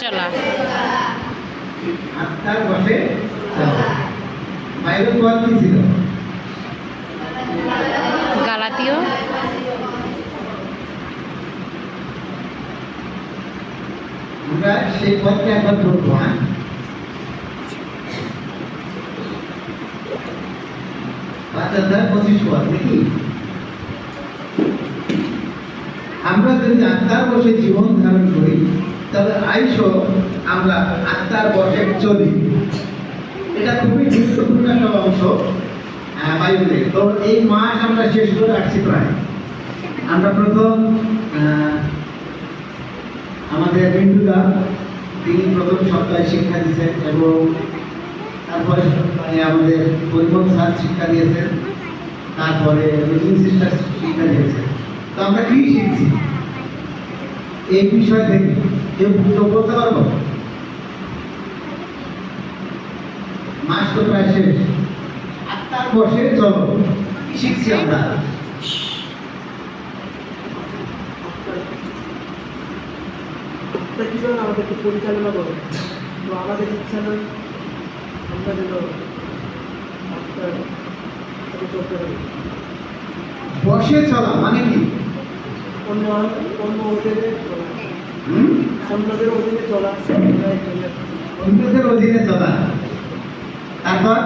চলা আত্মার বসে বাইবেল পদ কি ছিল? গালাতীয় আমরা সেই পদকে একবার ধরবো। 5:25 পদ নাকি? আমরা যদি আত্মার বসে জীবন ধারণ করি তাহলে আইসো আমরা আত্মার বসে চলি। এটা খুবই গুরুত্বপূর্ণ একটা অংশ বাইবেলে। তো এই মাস আমরা শেষ করে আসছি প্রায়। আমরা প্রথম আমাদের বিন্দুদা তিনি প্রথম সপ্তাহে শিক্ষা দিয়েছেন এবং তারপরে আমাদের পরিমল স্যার শিক্ষা দিয়েছেন, তারপরে রোজিন সিস্টার শিক্ষা দিয়েছেন। তো আমরা কি শিখছি এই বিষয় থেকে কেউ বলতে পারবো? মাস তো প্রায় শেষ। আত্মার বসে চলো, কি শিখছি আমরা? কিভাবে আমাদেরকে পরিচালনা করে, তো আমাদের ইচ্ছা নয় আমরা যেন আত্মার সাথে চলতে পারি। বসে চলা মানে কি? অন্য অধীনে চলা, অন্যদের অধীনে চলা, অন্যদের অধীনে চলা। তারপর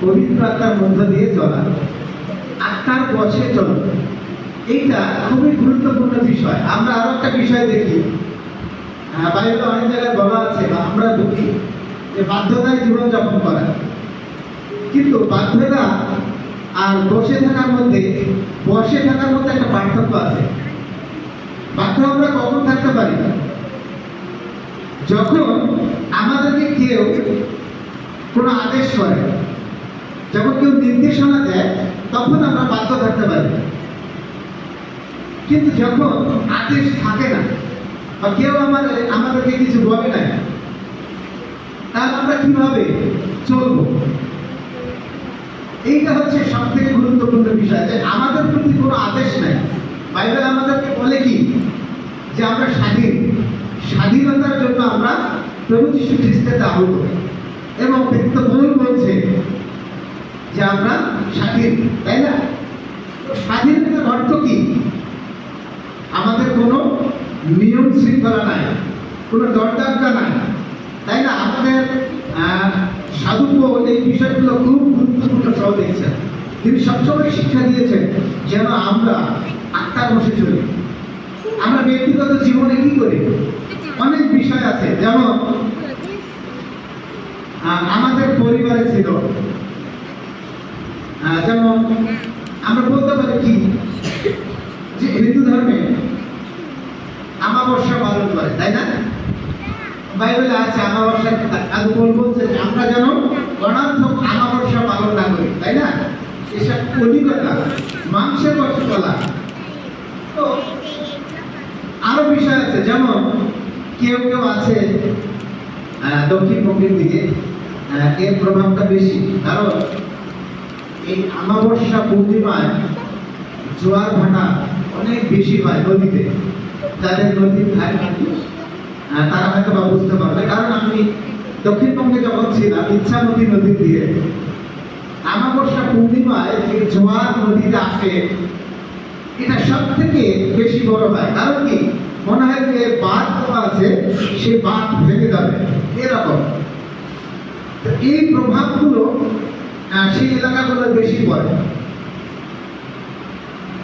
পবিত্র আত্মার মধ্য দিয়ে চলা, আত্মার বসে চলা। এইটা খুবই গুরুত্বপূর্ণ বিষয়। আমরা আরো একটা বিষয় দেখি, বাইরে অনেক জায়গায় বলা আছে বা আমরা দেখি যে বাধ্যতায় জীবনযাপন করা, কিন্তু বাধ্যতা আর বসে থাকার মধ্যে একটা পার্থক্য আছে। বাধ্য আমরা কখন থাকতে পারি? যখন আমাদেরকে কেউ কোনো আদেশ করে, যখন কেউ নির্দেশনা দেয়, তখন আমরা বাধ্য থাকতে পারি। কিন্তু যখন আদেশ থাকে না বা কেউ আমাদেরকে কিছু বলে না, তাহলে আমরা কিভাবে চলবো? এইটা হচ্ছে সব থেকে গুরুত্বপূর্ণ বিষয়, যে আমাদের প্রতি কোনো আদেশ নাই। বাইবেল আমাদেরকে বলে কি যে আমরা স্বাধীন, স্বাধীনতার জন্য আমরা প্রভু যীশু খ্রিস্টের আহত, এবং পৌল বলছে যে আমরা স্বাধীন, তাই না? স্বাধীনতার অর্থ কি? আমাদের কোনো নিয়ম শৃঙ্খলা নাই, কোনো দরদাজ্ঞা নাই, তাই না? আমাদের সাধু পৌল এই বিষয়গুলো খুব গুরুত্বপূর্ণ সহ দিয়েছেন। তিনি সবসময় শিক্ষা দিয়েছেন যেন আমরা আত্মার বসে চলি। আমরা ব্যক্তিগত জীবনে কি করি? অনেক বিষয় আছে, যেমন আমাদের পরিবারে ছিল, যেমন আমরা বলতে পারি কি যে হিন্দু ধর্মে আমাবস্যা পালন করে, তাই না? বাইবেলে আছে আমাবস্যা, সাধু পৌল বলছে আমরা যেন গণার্থক আমাবস্যা পালন না করি, তাই না? এসব অধিকতা, মাংসের বসে চলা। তো আরো বিষয় আছে, যেমন কেউ আছে দক্ষিণবঙ্গের দিকে এর প্রভাবটা বেশি, কারণ এই আমাবস্যা পূর্ণিমায় জোয়ার ভাটা অনেক বেশি হয় নদীতে। যাদের নদীর ধারে থাকে তারা হয়তো বা বুঝতে পারবে, কারণ আমি দক্ষিণবঙ্গে যখন ছিলাম ইচ্ছামতি নদীর দিয়ে, আমাবস্যা পূর্ণিমায় যে জোয়ার নদীতে আসে, এটা সব থেকে বেশি বড় হয়। কারণ কি? মনে হয় যে বাঁধ আছে, সেই বাঁধ ভেঙে যাবে, এরকম। এই প্রভাবগুলো সেই এলাকাগুলো বেশি পড়ে।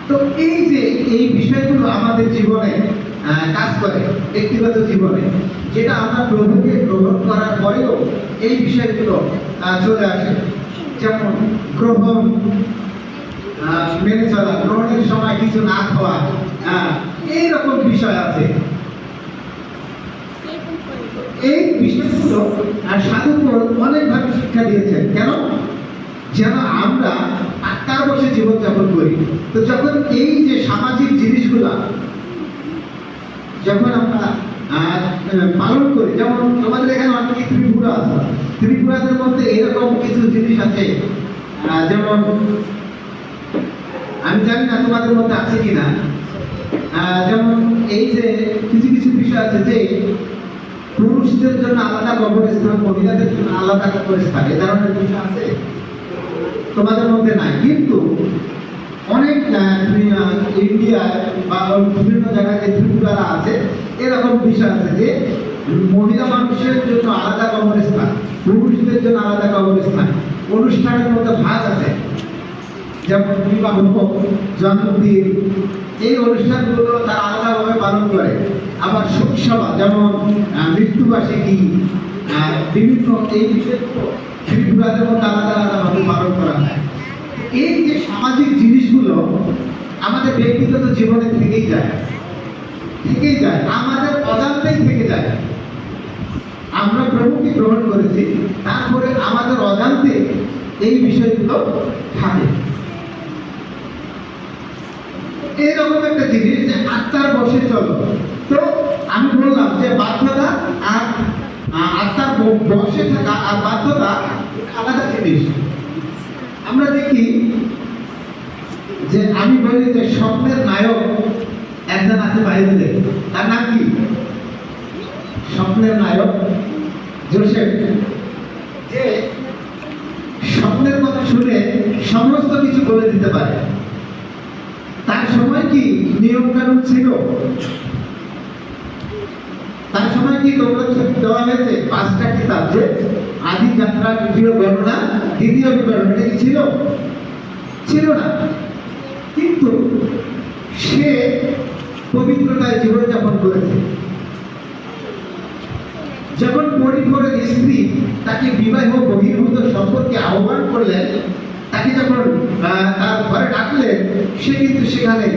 তো এই যে এই বিষয়গুলো আমাদের জীবনে কাজ করে, ব্যক্তিগত জীবনে, যেটা আমরা প্রভুকে গ্রহণ করার পরেও এই বিষয়গুলো চলে আসে। যেমন গ্রহণ, মেনে চলা, গ্রহণের সময় কিছু না খাওয়া, এইরকম বিষয় আছে। এই বিষয়গুলো সাধু পৌল অনেকভাবে শিক্ষা দিয়েছেন। কেন? যেন আমরা আত্মার বসে জীবনযাপন করি। তো যখন এই যে সামাজিক জিনিসগুলা যখন আমরা পালন করি, যেমন তোমাদের এখানে অনেক ত্রিপুরা আছে, ত্রিপুরাদের মধ্যে এরকম কিছু জিনিস আছে, যেমন আমি জানি না তোমাদের মধ্যে আছে কিনা, যেমন এই যে কিছু বিষয় আছে যে পুরুষদের জন্য আলাদা কবরস্থান, মহিলাদের জন্য আলাদা কবরস্থান, এ ধরনের বিষয় আছে তোমাদের মধ্যে নাই। কিন্তু অনেক ইন্ডিয়ায় বা বিভিন্ন জায়গায় যে ত্রিপুরারা আছে, এরকম বিষয় আছে যে মহিলা মানুষের জন্য আলাদা কবরস্থান, পুরুষদের জন্য আলাদা কবরস্থান। অনুষ্ঠানের মধ্যে ভাগ আছে, যেমন বিবাহ, জন্মদিন, এই অনুষ্ঠানগুলো তারা আলাদাভাবে পালন করে। আবার শোকসভা, যেমন মৃত্যুবার্ষিকী, বিভিন্ন এই বিষয়গুলো ত্রিপুরাদের মধ্যে আলাদা আলাদাভাবে পালন করা হয়। এই যে সামাজিক জিনিসগুলো আমাদের ব্যক্তিগত জীবনে থেকেই যায়, আমাদের অজান্তেই থেকে যায়। আমরা প্রভুকে গ্রহণ করেছি, তারপরে আমাদের অজান্তে এই বিষয়গুলো থাকে। এইরকম একটা জিনিস যে আত্মার বশে চলো। তো আমি বললাম যে বাধ্যতা আর আত্মার বশে থাকা আর বাধ্যতা আলাদা জিনিস। আমরা দেখি যে আমি বলি যে স্বপ্নের নায়ক একজন আছে বাইবেলে, তার নাম কি? স্বপ্নের নায়ক যোসেফ, যে স্বপ্নের কথা শুনে সমস্ত কিছু বলে দিতে পারে। তার সময় কি নিয়ম কানুন ছিল? তার সময় কি দৌলত দেওয়া হয়েছে 5টা কিতাব, যে আদি যাত্রা, দ্বিতীয় গণনা, দ্বিতীয় বিবরণ, এটা কি ছিল? ছিল না। কিন্তু সে পবিত্রতায় জীবনযাপন করেছে। যখন পরিবারের স্ত্রী তাকে বিবাহ বহির্ভূত সম্পর্কে আহ্বান করলেন, তাকে যখন তার ঘরে ডাকলেন, সে কিন্তু সেখানে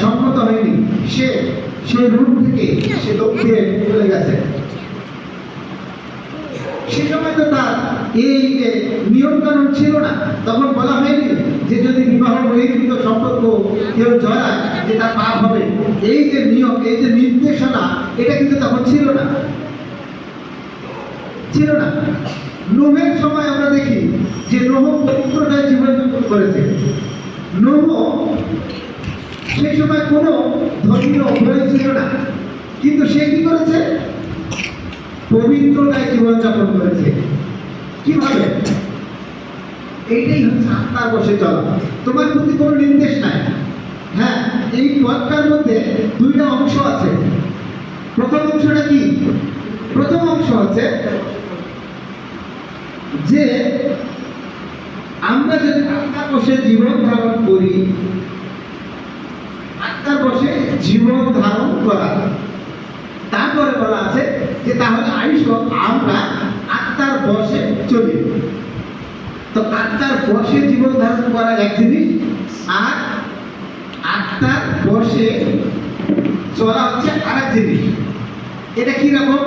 সম্মত হয়নি। সে রুম থেকে সে দক্ষিণে চলে গেছে। সে সময় তো তার এই যে নিয়ম কানুন ছিল না। তখন বলা হয়নি যে যদি বিবাহ বহির্ভূত সম্পর্ক কেউ জড়ায় যে তার পাপ হবে। এই যে নিয়ম, এই যে নির্দেশনা, এটা কিন্তু তখন ছিল না। নোহের সময় আমরা দেখি যে নোহ পবিত্রতায় জীবনযাপন করেছে। নোহ সেই সময় কোনো ধর্মীয় বই ছিল না, কিন্তু সে কি করেছে? পবিত্রতায় জীবনযাপন করেছে। কিভাবে? এইটাই হচ্ছে আত্মার বশে চলা। তোমার প্রতি কোনো নির্দেশ নাই। হ্যাঁ, এই পথটার মধ্যে 2টা অংশ আছে। প্রথম অংশটা কি? প্রথম অংশ হচ্ছে যে আমরা যদি আত্মার বশে জীবন ধারণ করি, আত্মার বশে জীবন ধারণ করা, তারপরে বলা আছে যে তাহলে আইসো আমরা আত্মার বশে চলি। তো আত্মার বশে জীবন ধারণ করা এক জিনিস, আর আত্মার বশে চলা হচ্ছে আরেক জিনিস। এটা কি রকম?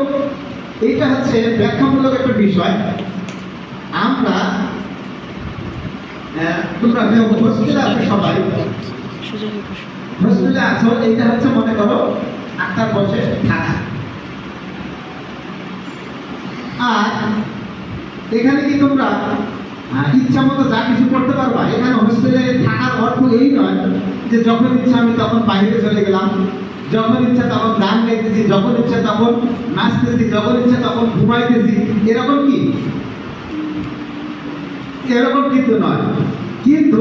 এটা হচ্ছে ব্যাখ্যামূলক একটা বিষয়। আমরা তোমরা হোস্টেলে আছো, সবাই হোস্টেলে আছো, এইটা হচ্ছে মনে করো আত্মার বশে থাকা। আর এখানে কি তোমরা ইচ্ছা মতো যা কিছু করতে পারবা? এখানে হোস্টেলে থাকার অর্থ এই নয় যে যখন ইচ্ছা আমি তখন বাইরে চলে গেলাম, যখন ইচ্ছা তখন গান গাইতেছি, যখন ইচ্ছা তখন নাচতেছি, যখন ইচ্ছা তখন ঘুমাইতেছি। এরকম কিন্তু নয়। কিন্তু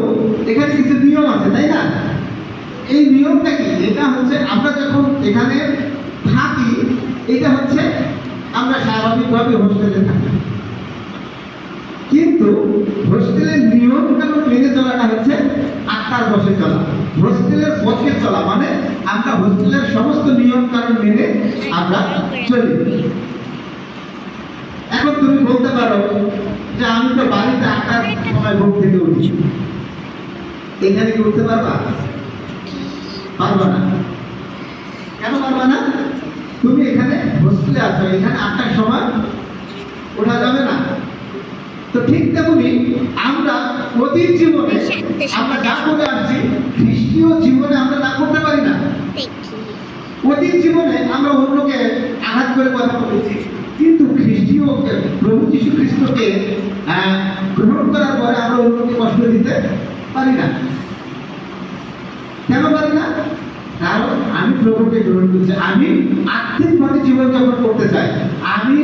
এখানে কিছু নিয়ম আছে, তাই না? এই নিয়মটা কি? এটা হচ্ছে আমরা যখন এখানে থাকি, এটা হচ্ছে আমরা স্বাভাবিকভাবে হোস্টেলে থাকি। কিন্তু হোস্টেলের নিয়ম কানুন মেনে চলাটা হচ্ছে আত্মার বশে চলা। হোস্টেলের বশে চলা মানে আমরা হোস্টেলের সমস্ত নিয়ম কানুন মেনে আমরা চলি। এখন তুমি বলতে পারো যে আমি তো বাড়িতে 8টার সময় ঘুম থেকে উঠি, এখানে কি উঠতে পারবা? পারবা না। কেন পারবা না? তুমি এখানে হোস্টেলে আছো, এখানে 8টার সময় ওঠা যাবে না। তো ঠিক তেমনি আমরা অতীত জীবনে আমরা যা করে আসছি, খ্রিস্টীয় জীবনে আমরা তা করতে পারি না। অতীত জীবনে আমরা অন্যকে আঘাত করে কথা বলেছি, কিন্তু খ্রিস্টীয় প্রভু যীশু খ্রিস্টকে গ্রহণ করার পরে আমরা অন্যকে কষ্ট দিতে পারি না। কেন পারি না? কারণ আমি প্রভুকে গ্রহণ করছি, আমি আর্থিকভাবে জীবনযাপন করতে চাই, আমি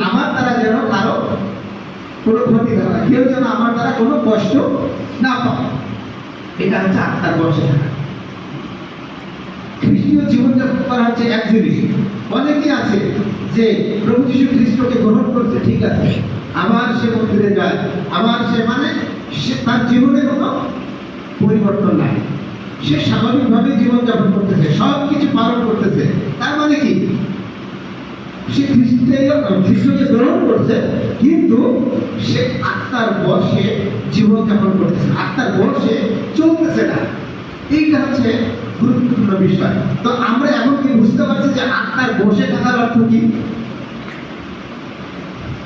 আমার দ্বারা যেন কারো কোনো ক্ষতি না হয়, কেউ যেন আমার দ্বারা কোনো কষ্ট না পায়। এটা হচ্ছে আত্মার বশে থাকা। খ্রিস্টীয় জীবনযাপন করা হচ্ছে এক জিনিস। অনেকে আছে যে প্রভু যীশু খ্রিস্টকে গ্রহণ করছে, ঠিক আছে, আবার সে মন্দিরে যায়, আবার সে তার জীবনে কোনো পরিবর্তন নাই, সে স্বাভাবিকভাবে জীবনযাপন করতেছে, সব কিছু পালন করতেছে। তার মানে কি? সে খ্রিস্টকে গ্রহণ করছে, কিন্তু সে আত্মার বশে জীবনযাপন করতেছে, আত্মার বশে চলতেছে না। এইটা হচ্ছে গুরুত্বপূর্ণ বিষয়। তো আমরা এমনকি বুঝতে পারছি যে আত্মার বশে থাকার অর্থ কি?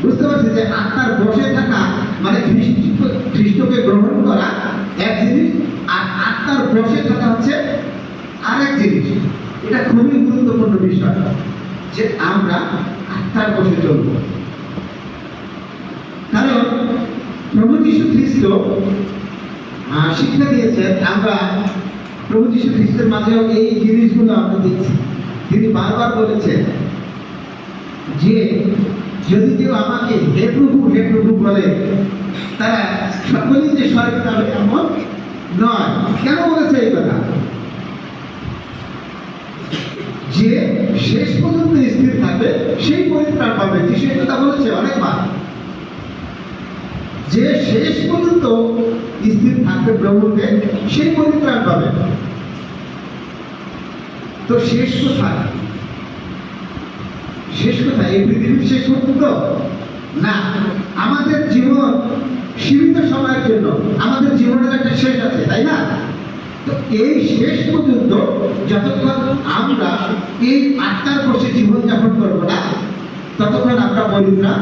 বুঝতে পারছি যে আত্মার বশে থাকা মানে খ্রিস্টকে গ্রহণ করা এক জিনিস, আর আত্মার বশে থাকা হচ্ছে আরেক জিনিস। এটা খুবই গুরুত্বপূর্ণ বিষয় যে আমরা আত্মার বশে চলব। কারণ প্রভু যীশু খ্রিস্ট শিক্ষা দিয়েছেন, আমরা প্রভু যীশু খ্রিস্টের মাঝেও এই জিনিসগুলো আমরা দেখছি। তিনি বারবার বলেছেন যে যদি কেউ আমাকে হে প্রভু বলে, তারা সকলেই যে স্বর্গে যাবে এমন নয়। কেন বলেছে এই কথা? যে শেষ পর্যন্ত স্থির থাকবে সেই পরিত্রাণ পাবে। যিশু এই কথা বলেছে অনেকবার, যে শেষ পর্যন্ত স্থির থাকবে প্রভুকে সেই পরিত্রাণ পাবে। তো শেষ কোথায়? শেষ কোথায়? এই পৃথিবীর শেষ পর্যন্ত না। আমাদের জীবন সীমিত সময়ের জন্য, আমাদের জীবনের একটা শেষ আছে, তাই না? তো এই শেষ পর্যন্ত যতক্ষণ আমরা এই আত্মার বশে জীবনযাপন করবো না, ততক্ষণ আমরা পরিত্রাণ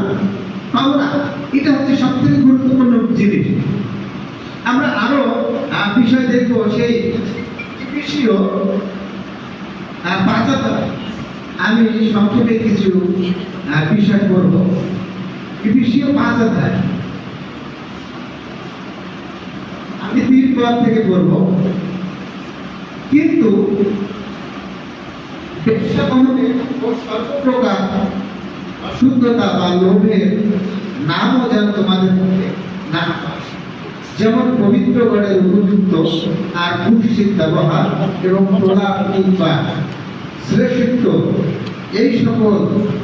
পাবো না। এটা হচ্ছে সব থেকে গুরুত্বপূর্ণ জিনিস। আমরা আরো বিষয় দেখবো, সেই বিষয় 5 অধ্যায়। আমি সংক্ষেপে কিছু বিষয় করবো। বিষয় 5 অধ্যায় আমি 3 পদ থেকে পড়বো। কিন্তু ব্যবসা বাণিজ্যে ও সর্বপ্রকার অশুদ্ধতা বা লোভের নামও যেন তোমাদের মধ্যে না হয়, যেমন পবিত্র গণের উপযুক্ত আর কুৎসিত ব্যবহার এবং প্রলাপ বা শ্রেষ্ঠত্ব, এই সকল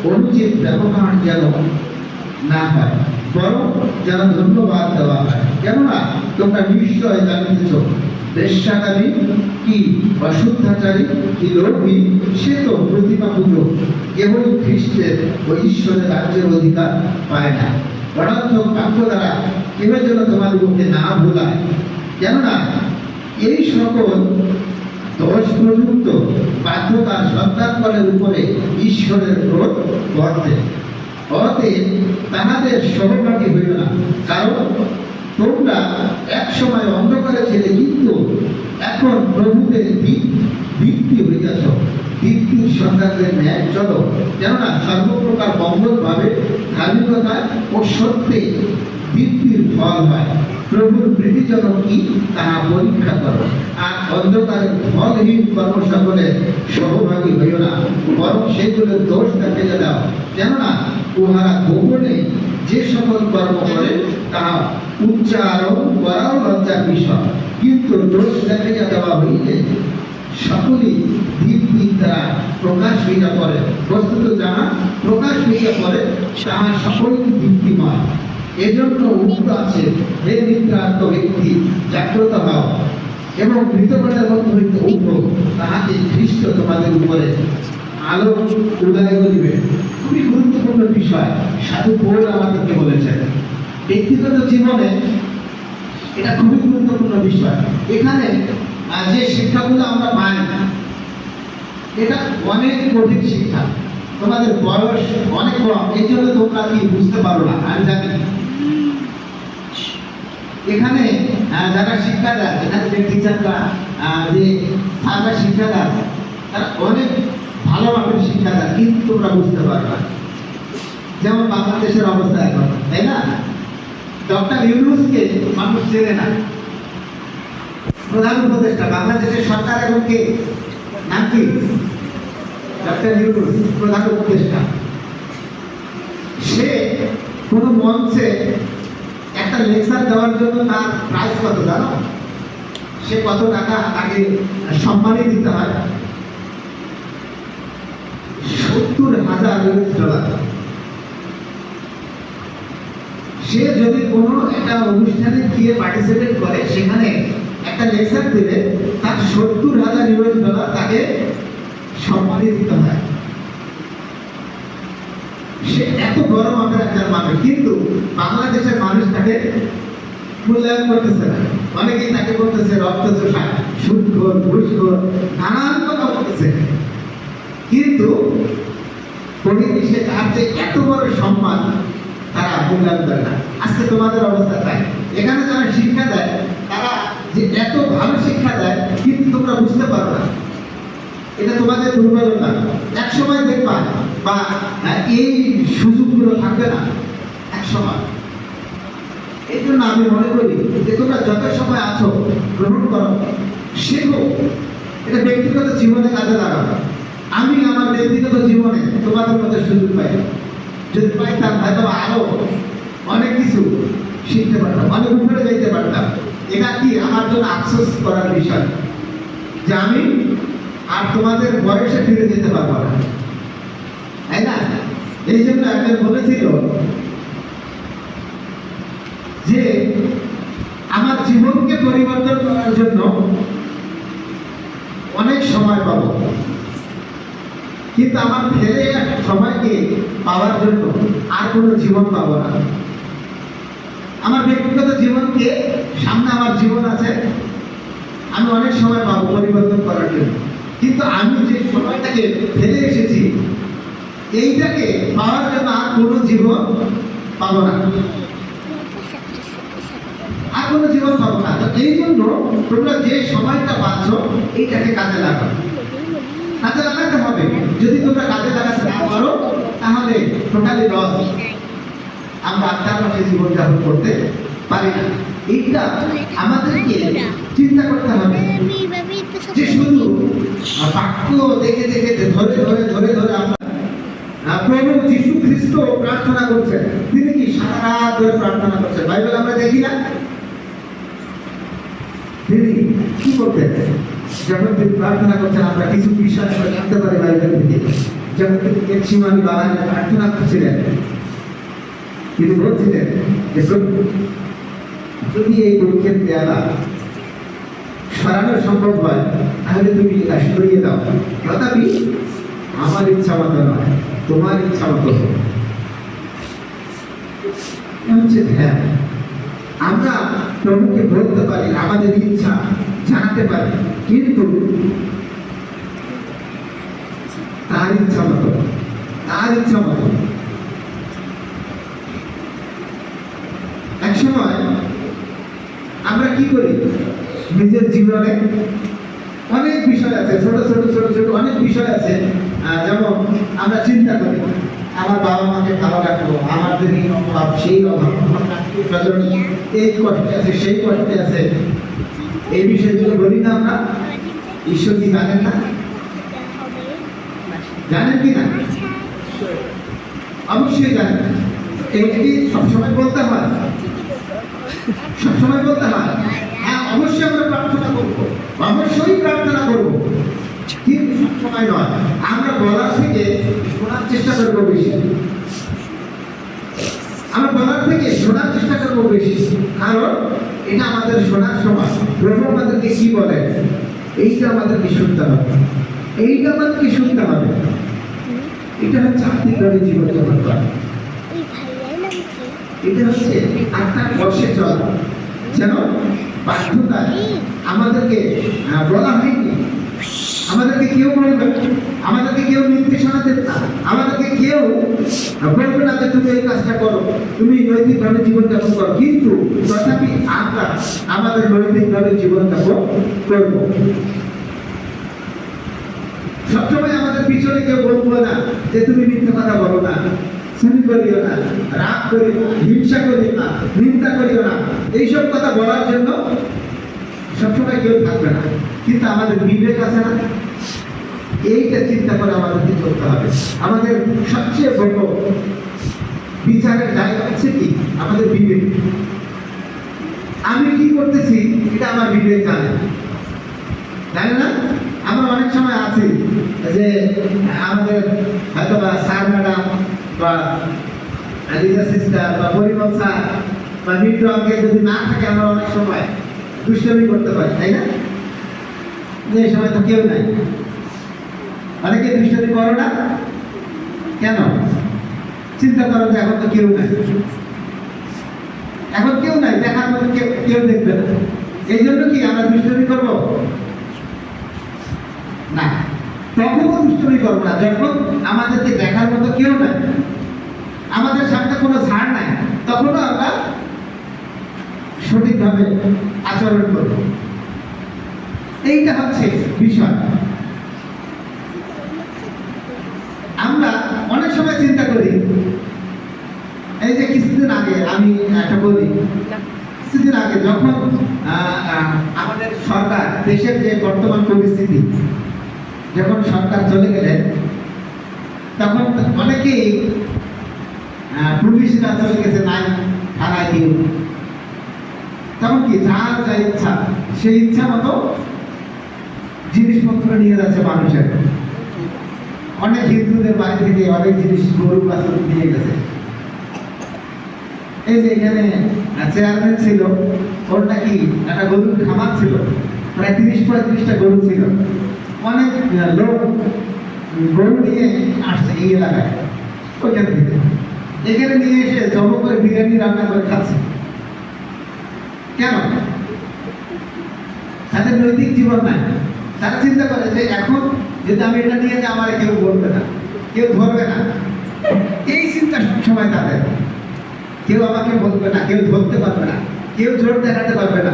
অনুচিত ব্যবহার যেন না হয়, বরং যেন ধন্যবাদ দেওয়া হয়। কেননা তোমরা নিশ্চয় জানিতেছ বেশ্যাকারী কি অশুদ্ধাচারী কি লোভী সে তো প্রতিমা পূজক কেবল খ্রিস্টের ও ঈশ্বরের রাজ্যের অধিকার পায় না। অনর্থক বাক্য দ্বারা কেউ যেন তোমাদিগকে না ভুলায়, কেননা এই সকল দোষ প্রযুক্ত বাধ্যতা সন্তানগণের উপরে ঈশ্বরের ক্রোধ বর্তে। অতএব তাহাদের সহভাগী হইল না, কারণ তোমরা এক সময় অন্ধকারে ছিলে, কিন্তু এখন প্রভুদের দীপ্তি হইয়াছ। দীপ্তির সন্তানদের ন্যায় চলো, কেননা সর্বপ্রকার মঙ্গল ভাবে ধার্মিকতা ও সত্যে দীপ্তির ফল হয়। প্রভুর প্রীতিজনক কি তাহা পরীক্ষা করো, আর অন্ধকারের ফলহীন কর্ম সকলের সহভাগী হইও না, বরং সেগুলোর দোষ দেখাইয়া দাও। কেননা উহারা গোপনে যে সকল কর্ম করে তাহা উচ্চারণ করাও লজ্জার বিষয়, কিন্তু দোষ দেখাইয়া দেওয়া হইলে সকলেই দীপ্তির দ্বারা প্রকাশ হইয়া পড়ে। বস্তুত যাহা প্রকাশ হইয়া পড়ে তাহা সকলই দীপ্তিময়। এজন্য উক্ত আছে, হে নিদ্রান্ত ব্যক্তি জাগ্রত হও এবং মৃতপ্রাণের মধ্যে হইতে উঠো, তাহাতে খ্রিস্ট তোমাদের উপরে আলো উদয় করিবে। খুবই গুরুত্বপূর্ণ বিষয় সাধু পৌল আমাদেরকে বলেছেন। ব্যক্তিগত জীবনে এটা খুবই গুরুত্বপূর্ণ বিষয়। এখানে যে শিক্ষাগুলো আমরা পাই, এটা অনেক কঠিন শিক্ষা। তোমাদের বয়স অনেক কম, এই জন্য তোমরা কি বুঝতে পারো না, আমি জানি। এখানে যারা শিক্ষা দেয়, এখানে যে টিচাররা যে স্যাররা শিক্ষা দেয়, তারা অনেক ভালোভাবে শিক্ষা দেয়, কিন্তু তোমরা বুঝতে পারবে না। যেমন বাংলাদেশের অবস্থা এখন, তাই না? ডক্টর ইউনূসকে মানুষ চেনে না, প্রধান উপদেষ্টা। বাংলাদেশের সরকার এখন কে? নাম কি? ডক্টর ইউনূস, প্রধান উপদেষ্টা। সে কোনো মঞ্চে একটা লেকচার দেওয়ার জন্য তার প্রাইস কত জানো? সে কত টাকা তাকে সম্মানী দিতে হয়? $70,000। সে যদি কোনো একটা অনুষ্ঠানে গিয়ে পার্টিসিপেট করে, সেখানে একটা লেকচার দেবে, তার $70,000 তাকে সম্মানী দিতে হয়। সে এত বড় মাপের একজন মানুষ, কিন্তু বাংলাদেশের মানুষ তাকে মূল্যায়ন করতেছে না। অনেকেই তাকে বলতেছে রক্তচোষা, সুদখোর, ঘুষখোর, নানান কথা বলতেছে, কিন্তু পরিবেশে তার যে এত বড় সম্মান তারা মূল্যায়ন করে না। আজকে তোমাদের অবস্থা তাই। এখানে যারা শিক্ষা দেয় তারা যে এত ভালো শিক্ষা দেয়, কিন্তু তোমরা বুঝতে পারো না। এটা তোমাদের দুর্বলতা। এক সময় দেখবা বা এই সুযোগগুলো থাকবে না এক সময়। এই জন্য আমি মনে করি যে তোমরা যত সময় আছো গ্রহণ করো, শেখো, এটা ব্যক্তিগত জীবনে কাজে লাগাবো। আমি আমার ব্যক্তিগত জীবনে তোমাদের মধ্যে সুযোগ পাই, যদি পাইতাম হয়তো আরো অনেক কিছু শিখতে পারতাম, অনেক উপরে যেতে পারতাম। এটা কি আমার জন্য আফসোস করার বিষয় যে আমি আর তোমাদের বয়সে ফিরে যেতে পারবো না, তাই না? এই জন্য একজন বলেছিল যে আমার জীবনকে পরিবর্তন করার জন্য অনেক সময় পাবো, কিন্তু আমার ফেলে সময়কে পাওয়ার জন্য আর কোনো জীবন পাবো না। আমার ব্যক্তিগত জীবনকে, সামনে আমার জীবন আছে, আমি অনেক সময় পাবো পরিবর্তন করার জন্য, কিন্তু আমি যে সময়টাকে ফেলে এসেছি এইটাকে পাওয়ার জন্য আর কোনো জীবন পাবো না, আর কোনো জীবন পাবো না। তো এই জন্য তোমরা যে সময়টা পাচ্ছ এইটাকে কাজে লাগাও, কাজে লাগাতে হবে। যদি তোমরা কাজে লাগাতে না পারো তাহলে টোটালি লস। আমরা আত্মার পাশে জীবনযাপন করতে পারি না। এইটা আমাদেরকে চিন্তা করতে হবে যে শুধু বাক্য দেখে দেখে ধরে ধরে ধরে ধরে আমরা প্রভু যীশু খ্রিস্ট প্রার্থনা করছেন। তিনি কি সারা রাত ধরে প্রার্থনা করছেন? বাইবেল আমরা দেখি না? তিনি কি করতেন? যখন তিনি প্রার্থনা করছেন আমরা কিছু বিষয় জানতে পারি বাইবেল থেকে। যখন তিনি গেতসেমানি বাগানে প্রার্থনা করছিলেন, তিনি বলছিলেন যে প্রভু, যদি এই দুঃখের পেয়ালা সরানো সম্ভব হয় তাহলে তুমি এটা সরিয়ে দাও, তথাপি আমার ইচ্ছা মতো নয়, তোমার ইচ্ছা মতো হোক। হচ্ছে ধ্যান। আমরা প্রভুকে বলতে পারি, আমাদের ইচ্ছা জানাতে পারি, কিন্তু তার ইচ্ছা মতো, তার ইচ্ছা মতো। এক সময় আমরা কি করি নিজের জীবনে? অনেক বিষয় আছে, ছোট ছোট ছোট ছোট অনেক বিষয় আছে। যেমন আমরা চিন্তা করি আমার বাবা মাকে ভালো রাখবো, আমাদের এই অভাব সেই অভাব, এই কষ্টে আছে সেই কষ্টে আছে, এই বিষয়গুলো বলি না আমরা? ঈশ্বর কি জানেন না? জানেন কি না? অবশ্যই জানেন। এইটা কি সবসময় বলতে হয়? সবসময় বলতে হয়? হ্যাঁ, অবশ্যই আমরা প্রার্থনা করবো, অবশ্যই প্রার্থনা করবো, কিন্তু সবসময় নয়। আমরা বলার থেকে শোনার চেষ্টা করবো বেশি, আমরা বলার থেকে শোনার চেষ্টা করবো বেশি, কারণ এটা আমাদের শোনার সময় প্রভু আমাদেরকে কি বলে এইটা আমাদেরকে শুনতে হবে, এইটা আমাদেরকে শুনতে হবে। এটা হচ্ছে আত্মিকভাবে জীবনযাপন করা, এটা হচ্ছে আত্মার বশে চলা। যেন বাধ্যতায় আমাদেরকে বলা হয়নি, আমাদেরকে কেউ বলবে, আমাদেরকে কেউ নির্দেশনা দেবে না, আমাদেরকে কেউ বলবে না যে তুমি এই কাজটা করো, তুমি নৈতিকভাবে জীবনযাপন করো, কিন্তু তথাপি আমরা আমাদের নৈতিকভাবে জীবনযাপন করব। সবসময় আমাদের পিছনে কেউ বলবো না যে তুমি মিথ্যা কথা বলো না, চুরি করিও না, রাগ করিও না, হিংসা করিও না, নিন্দা করিও না, এইসব কথা বলার জন্য সবসময় কেউ থাকবে না। কিন্তু আমাদের বিবেক আছে না? এইটা চিন্তা করে আমাদেরকে চলতে হবে। আমাদের সবচেয়ে বড় বিচারের জায়গা হচ্ছে কি? আমাদের বিবেক। আমি কি করতেছি এটা আমার বিবেক জানে, জানে না? আমরা অনেক সময় আছি যে আমাদের হয়তো বা স্যার ম্যাডাম বা লিডার সিস্টার বা পরিমল স্যার বা মিত্র অঙ্কে যদি না থাকে আমরা অনেক সময় দুষ্টমি করতে পারি, তাই না? যে এই সময় তো কেউ নাই, অনেকে দুষ্টমি করো না কেন? চিন্তা করো যে এখন তো কেউ নাই, এখন কেউ নাই, দেখার মতো কেউ দেখবে না, এই জন্য কি আমরা দুষ্টমি করবো না? তখনও দুষ্টমি করবো না যখন আমাদেরকে দেখার মতো কেউ নাই, আমাদের সামনে কোনো ছাড় নাই, তখনও আমরা সঠিকভাবে আচরণ করব। এইটা হচ্ছে বিষয়। আমরা অনেক সময় চিন্তা করি, এই যে কিছুদিন আগে আমি একটা বলি, কিছুদিন আগে যখন আমাদের সরকার, দেশের যে বর্তমান পরিস্থিতি, যখন সরকার চলে গেলেন তখন অনেকেই পুলিশরা চলে গেছে নাই থানায় কেউ, তখন কি যার যা ইচ্ছা সেই ইচ্ছা মতো জিনিসপত্র নিয়ে যাচ্ছে মানুষের। অনেক হিন্দুদের বাড়ি থেকে অনেক জিনিস গরু বাছুর নিয়ে গেছে। এই যে এখানে চেয়ারম্যান ছিল, ওর নাকি একটা গরুর খামার ছিল, প্রায় 30-35টা গরু ছিল। অনেক লোক গরু নিয়ে আসছে এই এলাকায়, ওইখান থেকে এখানে নিয়ে এসে জব করে বিরিয়ানি রান্না করে খাচ্ছে। কেন? তাদের নৈতিক জীবন নাই। তারা চিন্তা করে যে এখন যদি আমি এটা নিয়ে যাই আমার কেউ বলবে না, কেউ ধরবে না, এই চিন্তা সবসময় তাদের। কেউ আমাকে বলবে না, কেউ ধরতে পারবে না, কেউ জোর দেখাতে পারবে না।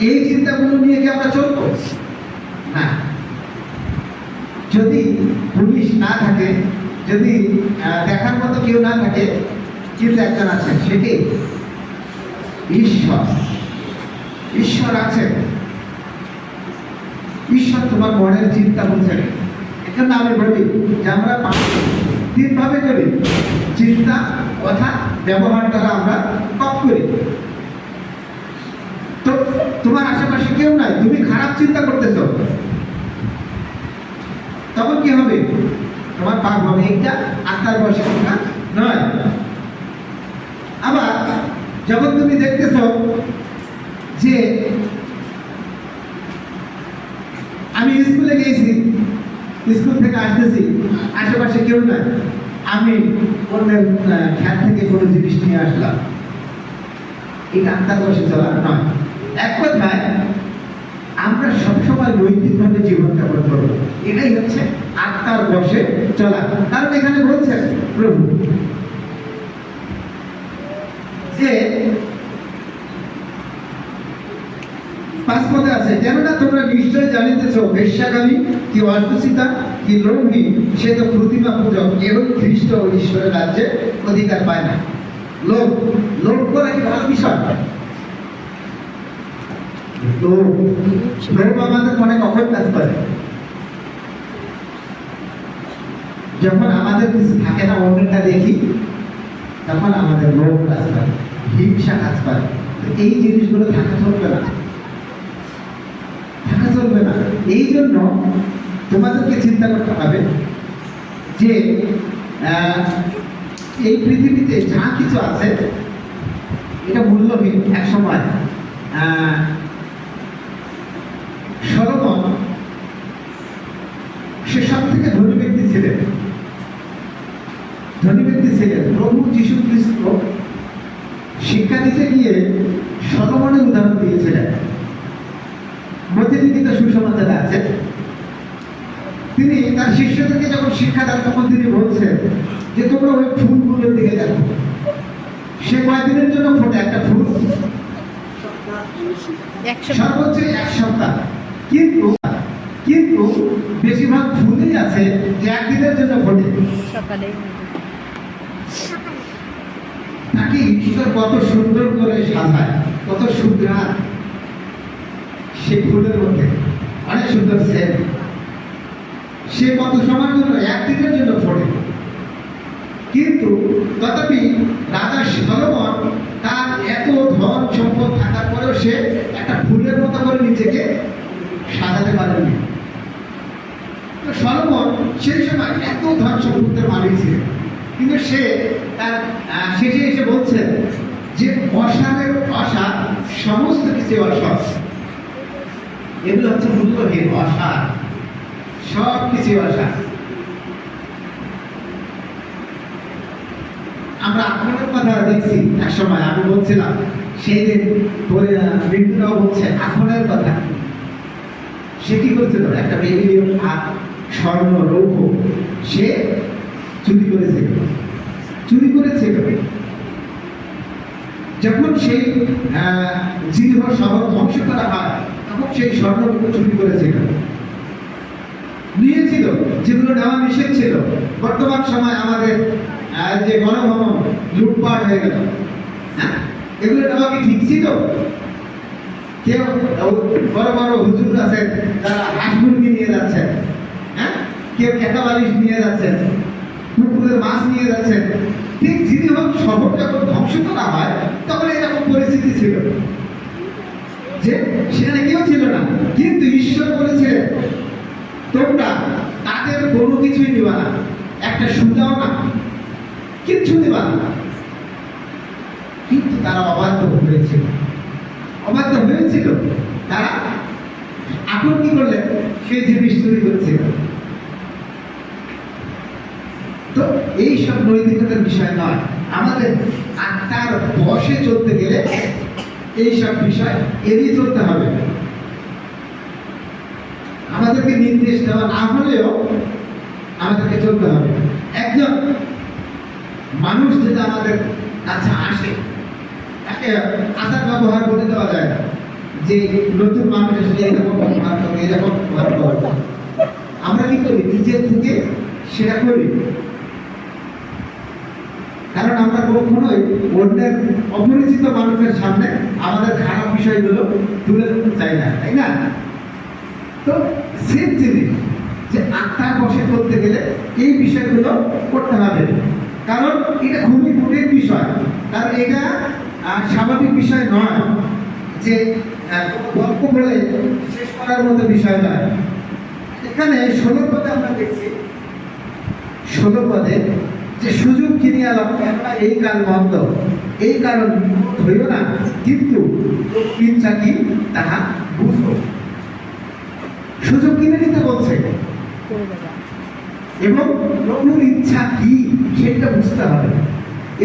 এই চিন্তাগুলো নিয়ে কি আমরা চলবো না? যদি পুলিশ না থাকে, যদি দেখার মতো কেউ না থাকে, কিন্তু একজন আছেন, সেটি ঈশ্বর। ঈশ্বর আছে। ঈশ্বর তোমার মনের চিন্তা বুঝে। এখানে আমি বলি যে আমরা 3 ভাবে করি, চিন্তা, কথা, ব্যবহার দ্বারা আমরা পাপ করি। তো তোমার আশেপাশে কেউ নাই, তুমি খারাপ চিন্তা করতেছ, তখন কি হবে? তোমার পাপ হবে। এইটা আত্মার বশে নয়। আবার যখন তুমি দেখতেছ যে আমি স্কুলে গিয়েছি, স্কুল থেকে আসতেছি, আশেপাশে কেউ নাই, আমি অন্যের খ্যাত থেকে কোনো জিনিস নিয়ে আসলাম, এটা আত্মার বশে চলা নয়। এক কথায় আমরা সবসময় নৈতিকভাবে জীবনযাপন করবো, এটাই হচ্ছে আত্মার বশে চলা। কারণ এখানে বলছেন প্রভু যে 5 পদে আছে, কেননা তোমরা নিশ্চয় জানিতেছ বেশ্যাগামী কি অদ্ভুসিতা কি লোভী সে তো প্রতিমা পূজক এবং খ্রিস্ট ও ঈশ্বরের রাজ্যে অধিকার পায় না। লোভ, লোভ করা কি ভালো বিষয়? লোভ আমাদের মনে কখন কাজ করে? যখন আমাদের কিছু থাকে না, অন্যটা দেখি, তখন আমাদের লোভ কাজ করে, হিংসা কাজ করে। এই জিনিসগুলো থাকা চলবে না, থাকা চলবে না। এই জন্য তোমাদেরকে চিন্তা করতে হবে যে এই পৃথিবীতে যা কিছু আছে এটা মূল্যহীন। এক সময় সলোমন সে সব থেকে ধনী ব্যক্তি ছিলেন, ধনী ব্যক্তি ছিলেন। প্রভু যীশু খ্রিস্ট শিক্ষা দিতে গিয়ে সলোমনের উদাহরণ দিয়েছিলেন। মধ্যলিখিত সুসমাচারে আছে, তিনি তার শিষ্যদেরকে যখন শিক্ষা দেন তখন তিনি বলছেন যে তোমরা ওই ফুলগুলোর দিকে দেখো, সে কয়দিনের জন্য ফোটে একটা ফুল? সর্বোচ্চ 1 সপ্তাহ। কিন্তু কিন্তু বেশিরভাগ ফুলই আছে যে একদিনের জন্য ফোটে। তাকে ঈশ্বর কত সুন্দর করে সাজায়, কত সুন্দর সেই ফুলের মধ্যে, অনেক সুন্দর সেন্ট। সে কত সময়ের জন্য, একদিনের জন্য ফোড়ে। কিন্তু তথাপি রাজা সলোমন তার এত ধন সম্পদ থাকার পরেও সে একটা ফুলের মতো করে নিজেকে সাজাতে পারেনি। তো সলোমন সেই সময় এত ধন সম্পদের মালিক ছিলেন, কিন্তু সে তার শেষে এসে বলছেন যে অসারের অসার, সমস্ত কিছু অসার, এগুলো হচ্ছে মূল্যহীন, অসার, সব কিছু অসার। আমরা আগুনের কথা দেখছি এক সময়, আমি বলছিলাম সেই দিন মৃত্যুরাও বলছে আগুনের কথা। সে কি করছিল? একটা বেরিলিয়াম আর স্বর্ণ লৌহ সে চুরি করেছিল। যখন সেই জিরিহ শহর ধ্বংস করা হয়, তখন সেই স্বর্ণগুলো চুরি করেছিল, নিয়েছিল, যেগুলো নেওয়া নিষেধ ছিল। বর্তমান সময় আমাদের যে গণভবন লুটপাট হয়ে গেল, হ্যাঁ, এগুলো নেওয়া কি ঠিক ছিল? কেউ বড় বড় হুজুর আছেন যারা হাঁস মুরগি নিয়ে যাচ্ছেন, হ্যাঁ, কেউ ক্যাটা বালিশ নিয়ে যাচ্ছেন, পুকুরের মাছ নিয়ে যাচ্ছেন। ঠিক জিরিহ শহর যখন ধ্বংস করা হয়, তখন এরকম পরিস্থিতি ছিল যে সেখানে কেউ ছিল না। কিন্তু ঈশ্বর বলেছে তোমরা তাদের কোনো কিছুই দিবা না, একটা সুতাও না, কিচ্ছু দিবা না। কিন্তু তারা অবাধ্য হয়েছিল। তারা এখন কি করলেন? সেই জিনিস চুরি করেছিল। তো এই সব নৈতিকতার বিষয় নয়। আমাদের আত্মার বশে চলতে গেলে এই সব বিষয় এড়িয়ে চলতে হবে। আমাদেরকে নির্দেশ দেওয়া না হলেও আমাদেরকে চলতে হবে। একজন মানুষ যদি আমাদের কাছে আসে, তাকে আচার ব্যবহার করে দেওয়া যায় না যে নতুন মানুষ এসে এরকম ব্যবহার করবে, এরকম ব্যবহার করবে। আমরা কি করি? নিজের থেকে সেটা করি, কারণ আমরা কখনোই অন্যের অপরিচিত মানুষের সামনে আমাদের খারাপ বিষয়গুলো তুলে ধরতে চাই না, তাই না? তো সেম জিনিস যে আত্মার বশে করতে গেলে এই বিষয়গুলো করতে হবে, কারণ এটা খুবই কঠিন বিষয়। কারণ এটা স্বাভাবিক বিষয় নয় যে গল্প বলে শেষ করার মতো বিষয় নয়। এখানে 16 পদে আমরা দেখছি, 16 পদে যে সুযোগ কিনিয়া লাভ, আমরা এই কাল মন্দ, এই কারণ হইও না, কিন্তু ইচ্ছা কি তাহা বুঝো। সুযোগ কিনে নিতে বলছে এবং প্রভুর ইচ্ছা কি সেটা বুঝতে হবে।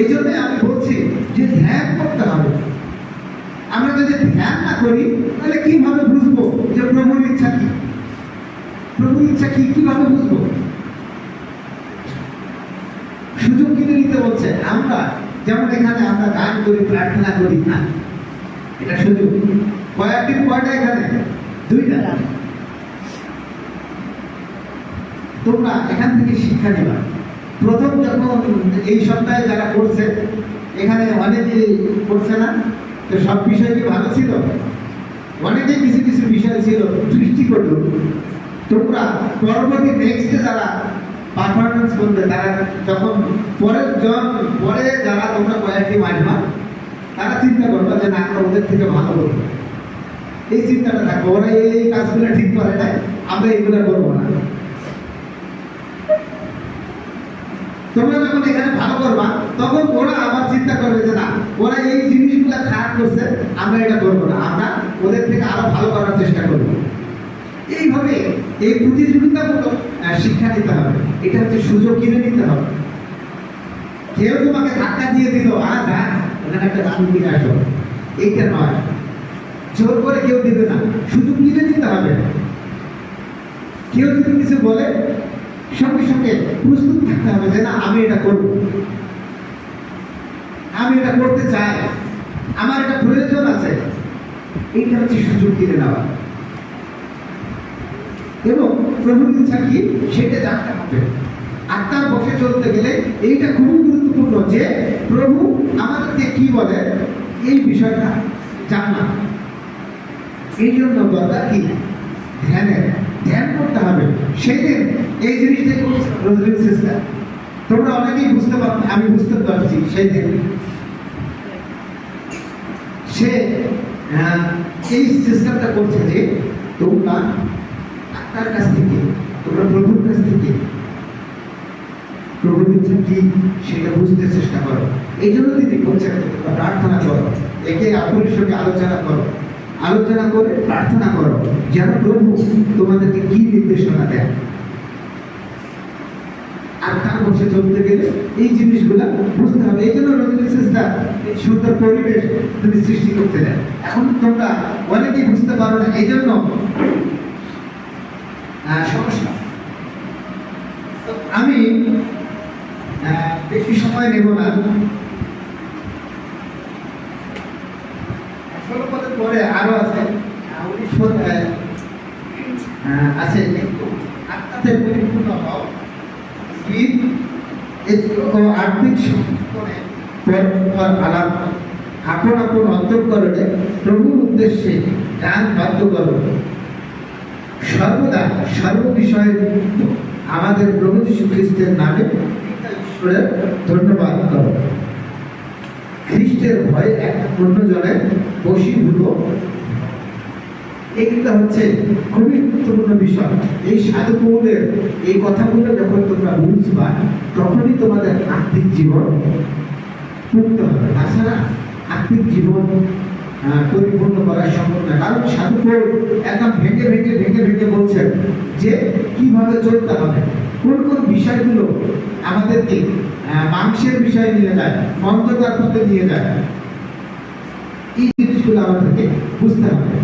এই জন্য আমি বলছি যে ধ্যান করতে হবে। আমরা যদি ধ্যান না করি তাহলে কিভাবে বুঝবো যে প্রভুর ইচ্ছা কি? প্রভুর ইচ্ছা কি কিভাবে বুঝবো? সুযোগ কিনে নিতে বলছে। আমরা যেমন এখানে আমরা গান করি, প্রার্থনা করি, না, এটা সুযোগ। কয়টা এখানে? 2টা। তোমরা এখান থেকে শিক্ষা নেবা। প্রথম যখন এই সপ্তাহে যারা করছে, এখানে অনেকে করছে না, তো সব বিষয় কি ভালো ছিল? অনেকে কিছু কিছু বিষয় ছিল দৃষ্টি করল। তোমরা পরবর্তী নেক্সটে যারা পারফরমেন্স করবে, তারা যখন পরে যারা তোমরা কয়েকটি মানবা, তারা চিন্তা করবে যে না, আমরা ওদের থেকে ভালো করবো। এই চিন্তাটা থাকবে, ওরা এই কাজগুলো ঠিক করে নাই, আমরা এগুলো করবো না। তোমরা যখন এখানে ভালো করবা, তখন ওরা আবার চিন্তা করবে যে না, ওরা এই জিনিসগুলো খারাপ করছে, আমরা এটা করবো না, আমরা ওদের থেকে আরো ভালো করার চেষ্টা করবো। এইভাবে এই প্রতিযোগিতামূলক শিক্ষা নিতে হবে। এটা হচ্ছে সুযোগ কিনে নিতে হবে। কেউ তোমাকে ধাক্কা দিয়ে দিল, ওখানে একটা গান কিনে আসো, এইটা নয়। জোর করে কেউ দিবে না, সুযোগ কিনে নিতে হবে। কেউ যদি কিছু বলে, সঙ্গে সঙ্গে প্রস্তুত থাকতে হবে যে না, আমি এটা করব, আমি এটা করতে চাই, আমার এটা প্রয়োজন আছে। এইটা হচ্ছে সুযোগ কিনে নেওয়া। এবং প্রভুর ইচ্ছা কি সেটা জানতে হবে। আত্মার বসে চলতে গেলে এইটা খুবই গুরুত্বপূর্ণ যে প্রভু আমাদেরকে কি বলে, এই বিষয়টা জানা। এই জন্য দরকার কি? ধ্যান করতে হবে। সেদিন এই জিনিসটাই করছে রোজলিন সিস্টার। তোমরা অনেকেই বুঝতে পারো, আমি বুঝতে পারছি সেই দিন সে এই সিস্টেমটা করছে যে তোমরা আত্মার কাছ থেকে, তোমরা প্রভুর কাছ থেকে প্রভু দিচ্ছে কি সেটা বুঝতে চেষ্টা করো। এই জন্য তিনি বলছেন তোমরা প্রার্থনা করো, একে অপরের সঙ্গে আলোচনা করো, আলোচনা করে প্রার্থনা করো যেন প্রভু তোমাদেরকে কি নির্দেশনা দেয়। আর তার বসে চলতে গেলে এই জিনিসগুলা বুঝতে হবে। এই জন্য রোজলিন সিস্টার সুন্দর পরিবেশ তুমি সৃষ্টি করতে দেয়। এখন তোমরা অনেকেই বুঝতে পারো না, এই জন্য সমস্যা। তো আমি বেশি সময় নেব না। 16 পদের পরে আরো আছে 19 পদ আছে, কিন্তু আত্মাতে পরিপূর্ণ হও, আর্থিক সংস্করণে আলাপ আপন আপন অন্তঃকরণে প্রভুর উদ্দেশ্যে গান বাধ্য করো, সর্বদা সর্ববিষয়ে আমাদের প্রভু যীশু খ্রিস্টের নামে ঈশ্বরের ধন্যবাদ করো। খ্রিস্টের ভয়ে এক অন্যজনের বশীভূত, এইটা হচ্ছে খুবই গুরুত্বপূর্ণ বিষয়। এই সাধু পৌলের এই কথাগুলো যখন তোমরা বুঝবা তখনই তোমাদের আত্মিক জীবন পূর্ণ হবে। তাছাড়া আত্মিক জীবন পরিপূর্ণ করা সম্ভব না। কারণ সাধু পৌল একদম ভেঙে ভেঙে ভেঙে ভেঙে বলছেন যে কিভাবে চলতে হবে, কোন কোন বিষয়গুলো আমাদেরকে মাংসের বিষয় নিয়ে যায়, মন্দতার পথে নিয়ে যায়। এই জিনিসগুলো আমাদেরকে বুঝতে হবে।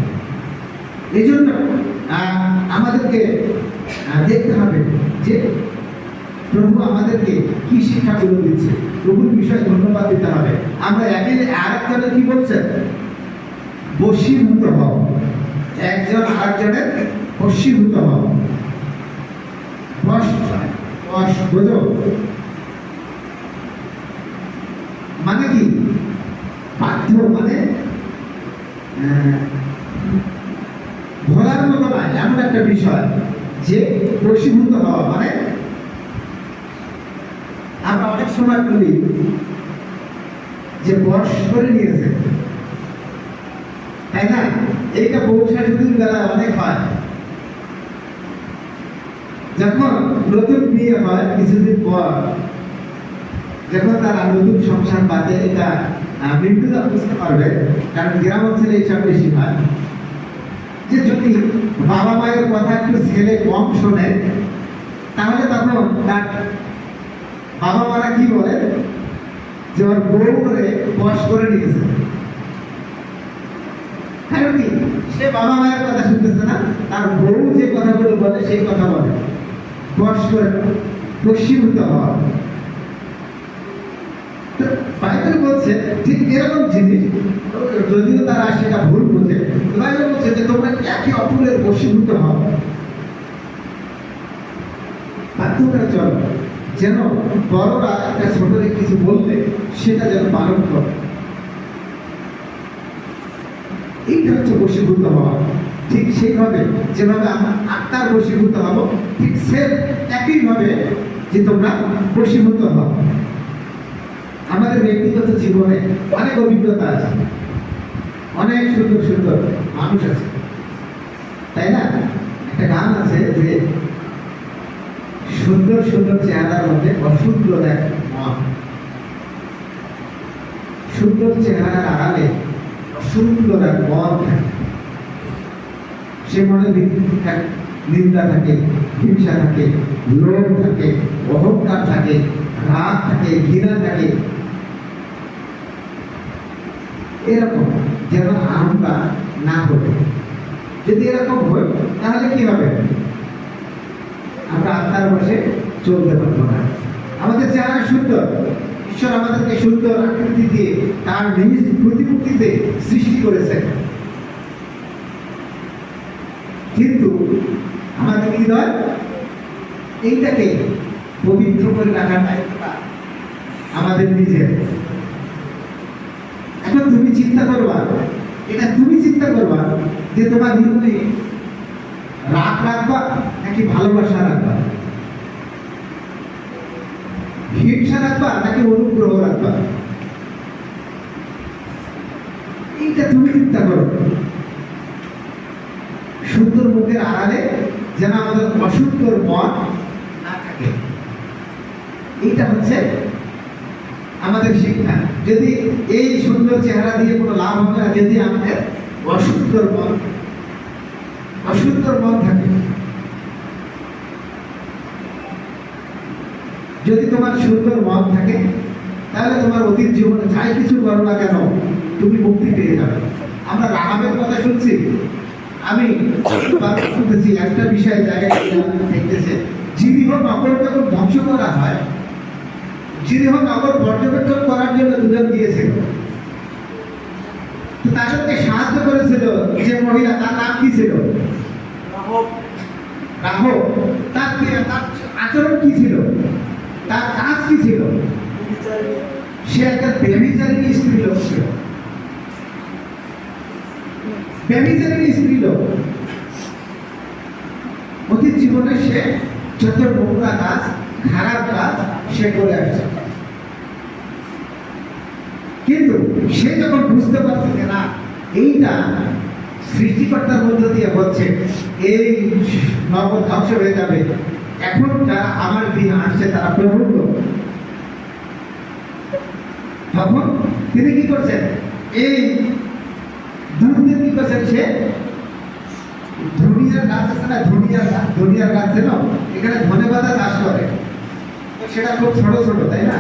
এই জন্য আমাদেরকে দেখতে হবে যে প্রভু আমাদেরকে কি শিক্ষাগুলো দিচ্ছে, প্রভুর বিষয়ে ধন্যবাদ দিতে হবে। আমরা আরেকজনের কি বলছেন, বশীভূত হও, একজন আরেকজনের বশীভূত হও। বোঝো মানে কি, বাধ্য মানে ভোলার মতো নয়, এমন একটা বিষয় যে বশীভূত হওয়া মানে আমরা অনেক সময় বলি যে বশ করে নিয়েছে, তাই না? এইটা বৌশাশুদিন বেলা অনেক হয়। যখন নতুন বিয়ে হয় কিছুদিন পর, যখন তারা নতুন সংসার বাঁধে, এটা মৃত্যুদা বুঝতে পারবে, কারণ গ্রাম অঞ্চলে এইসব বেশি হয়, যে যদি বাবা মায়ের কথা একটু ছেলে কম শোনে তাহলে তখন তার বাবা মারা কি বলে যে ওর বউ করে বশ করে নিয়েছে। কারণ কি, সে বাবা মায়ের কথা শুনতেছে না, তার বউ যে কথাগুলো বলে সেই কথা বলে, বশ করে বশীভূত হওয়া। বাইবেল বলছে ঠিক এরকম জিনিস, যদিও তারা সেটা ভুল বোঝে, বাইবেল বলছে যে তোমরা একে অপরের বশীভূত হও, বাধ্যতা চলো, যেন বড়রা একটা ছোটদের কিছু বললে সেটা যেন পালন করে। এইটা হচ্ছে বশীভূত হওয়া। ঠিক সেইভাবে যেভাবে আমরা আত্মার বশীভূত হব, ঠিক সে একইভাবে যে তোমরা বশীভূত হও। আমাদের ব্যক্তিগত জীবনে অনেক অভিজ্ঞতা আছে, অনেক সুন্দর সুন্দর মানুষ আছে, তাই না? একটা গান আছে যে সুন্দর সুন্দর চেহারার মধ্যে অসুন্দর এক মন, সুন্দর চেহারার আড়ালে অসুন্দর এক মন থাকে। সে মনে নিন্দা থাকে, হিংসা থাকে, লোভ থাকে, অহংকার থাকে, রাগ থাকে, ঘৃণা থাকে। এরকম যেন আমরা না হই। যদি এরকম হয় তাহলে কি হবে? আমরা আত্মার বসে চলতে পারবো না। আমাদের চেহারা সুন্দর, ঈশ্বর আমাদেরকে সুন্দর আকৃতি দিয়ে তার নিজ প্রতিমূর্তিতে সৃষ্টি করেছে, কিন্তু আমাদের হৃদয় এইটাকে পবিত্র করে রাখার দায়িত্বটা আমাদের নিজের। এখন তুমি চিন্তা করবা, এটা তুমি চিন্তা করবা যে তোমার হৃদয়ে রাগ রাখবা নাকি ভালোবাসা রাখবা। হিংসা রাখবা নাকি অনুগ্রহ রাখবা? এইটা তুমি চিন্তা করো। সুন্দর মুখের আড়ালে যেন আমাদের অসুন্দর মন না থাকে, এইটা হচ্ছে আমাদের শিক্ষা। যদি এই সুন্দর চেহারা দিয়ে কোনো লাভ হবে না, যদি আমাদের অসুন্দর মন থাকে। যদি তোমার সুন্দর মন থাকে তাহলে তোমার অতীত জীবনে যাই কিছু করো না কেন তুমি মুক্তি পেয়ে যাবে। আমরা রাহাবের কথা শুনছি, আমি শুনতেছি একটা বিষয়ে জায়গায় দেখতেছে জিরিহ নগর যখন ধ্বংস করা হয়, জিরিহ নগর পর্যবেক্ষণ করার জন্য দুজন গিয়েছিল। তো তাদেরকে সাহায্য করেছিল যে মহিলা, তার নাম কি ছিল? রাহব। তার আচরণ কি ছিল? তার কাজ কি ছিল? সে একটা ব্যভিচারিণী স্ত্রী লোক ছিল। ব্যভিচারিণী স্ত্রী লোক। অতীত জীবনে সে যত নোংরা কাজ, খারাপ কাজ সে করে আসছে। কিন্তু সে যখন বুঝতে পারছে যে না, এইটা সৃষ্টিকর্তার মধ্য দিয়ে হচ্ছে, এই নগর ধ্বংস হয়ে যাবে, এখন যারা আমার দিকে আসছে তারা প্রবুদ্ধ, তখন তিনি কি করছেন? এই দুর্নীতি কি করছেন? সে ধনিয়ার গাছ আছে না, ধনিয়ার গাছ ছিল, এখানে ধনে পাতা চাষ করে, তো সেটা খুব ছোট ছোট, তাই না?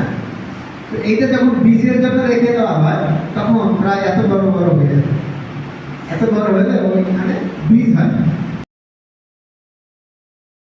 তো এইটা যখন বীজের জন্য রেখে দেওয়া হয় তখন প্রায় এত বড় হয়ে যায়। এত বড় হলে ওইখানে বীজ হয়।